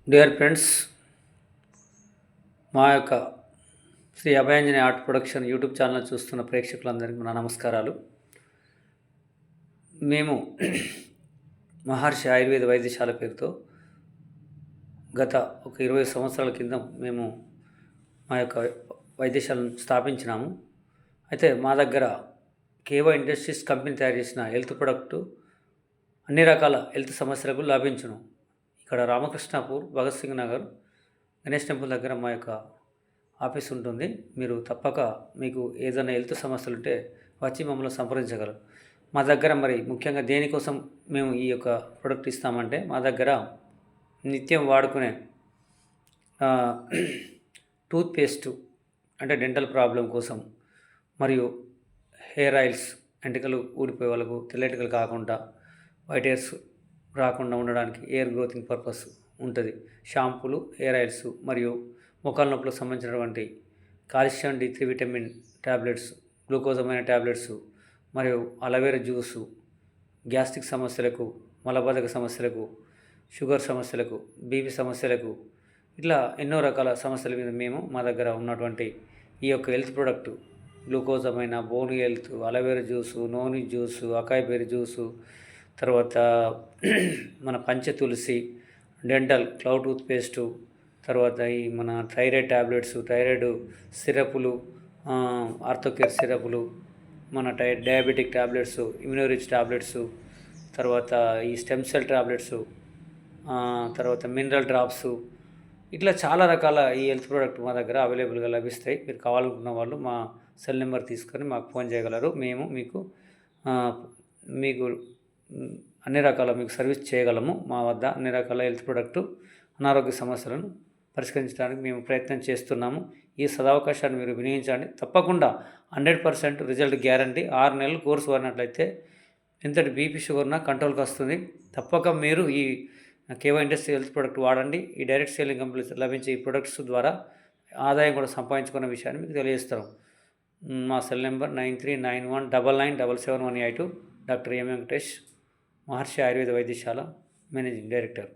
Dear friends, మా యొక్క Shri Abhayanjaneya art production YouTube channel చూస్తున్న ప్రేక్షకులందరికీ నా నమస్కారాలు. మేము మహర్షి ఆయుర్వేద వైద్యశాల పేరుతో గత ఒక 20 సంవత్సరాల కింద మేము మా యొక్క వైద్యశాలను స్థాపించినాము. అయితే మా దగ్గర కేవా ఇండస్ట్రీస్ కంపెనీ తయారు చేసిన హెల్త్ ప్రొడక్టు అన్ని రకాల హెల్త్ సమస్యలకు లభించును. ఇక్కడ రామకృష్ణాపూర్, భగత్ సింగ్ నగర్, గణేష్ టెంపుల్ దగ్గర మా యొక్క ఆఫీస్ ఉంటుంది. మీరు తప్పక మీకు ఏదైనా హెల్త్ సమస్యలు ఉంటే వచ్చి మమ్మల్ని సంప్రదించగలరు. మా దగ్గర మరి ముఖ్యంగా దేనికోసం మేము ఈ యొక్క ప్రోడక్ట్ ఇస్తామంటే, మా దగ్గర నిత్యం వాడుకునే టూత్పేస్టు అంటే డెంటల్ ప్రాబ్లం కోసం, మరియు హెయిర్ ఆయిల్స్ ఎంటికలు ఊడిపోయే వాళ్ళకు తెల్లటికలు కాకుండా వైట్ హెయిర్స్ రాకుండా ఉండడానికి ఎయిర్ గ్రోతింగ్ పర్పస్ ఉంటుంది. షాంపూలు, హెయిర్ ఆయిల్స్ మరియు మొక్కల నొప్పులకు సంబంధించినటువంటి calcium D3 vitamin tablets, glucosamine tablets మరియు అలోవెరా జ్యూసు, గ్యాస్ట్రిక్ సమస్యలకు, మలబద్ధక సమస్యలకు, షుగర్ సమస్యలకు, బీపీ సమస్యలకు, ఇట్లా ఎన్నో రకాల సమస్యల మీద మేము మా దగ్గర ఉన్నటువంటి ఈ యొక్క health product glucosamine, bone health, aloe vera juice, noni juice, acai berry juice, తర్వాత మన పంచ తులసి, డెంటల్ క్లౌడ్ టూత్పేస్టు, తర్వాత ఈ మన థైరాయిడ్ ట్యాబ్లెట్స్, థైరాయిడ్ సిరపులు, ఆర్థోకేర్ సిరపులు, మన డయాబెటిక్ ట్యాబ్లెట్స్, ఇమ్యూనోరిచ్ ట్యాబ్లెట్స్, తర్వాత ఈ స్టెమ్ సెల్ ట్యాబ్లెట్స్, తర్వాత మినరల్ డ్రాప్స్, ఇట్లా చాలా రకాల ఈ హెల్త్ ప్రోడక్ట్ మా దగ్గర అవైలబుల్గా లభిస్తాయి. మీరు కావాలనుకున్న వాళ్ళు మా సెల్ నెంబర్ తీసుకొని మాకు ఫోన్ చేయగలరు. మేము మీకు అన్ని రకాల మీకు సర్వీస్ చేయగలము. మా వద్ద అన్ని రకాల హెల్త్ ప్రోడక్టు అనారోగ్య సమస్యలను పరిష్కరించడానికి మేము ప్రయత్నం చేస్తున్నాము. ఈ సదవకాశాన్ని మీరు వినియోగించండి. తప్పకుండా 100% రిజల్ట్ గ్యారంటీ. 6 నెలలు కోర్సు వాడినట్లయితే ఎంతటి బీపీ షుగర్నా కంట్రోల్కి వస్తుంది. తప్పక మీరు ఈ కేవా ఇండస్ట్రీ హెల్త్ ప్రోడక్ట్ వాడండి. ఈ డైరెక్ట్ సేలింగ్ కంపెనీస్ లభించే ఈ ప్రొడక్ట్స్ ద్వారా ఆదాయం కూడా సంపాదించుకున్న విషయాన్ని మీకు తెలియజేస్తాం. మా cell number 9391997778. Doctor M Venkatesh, Maharshi Ayurveda Vaidyasala managing director.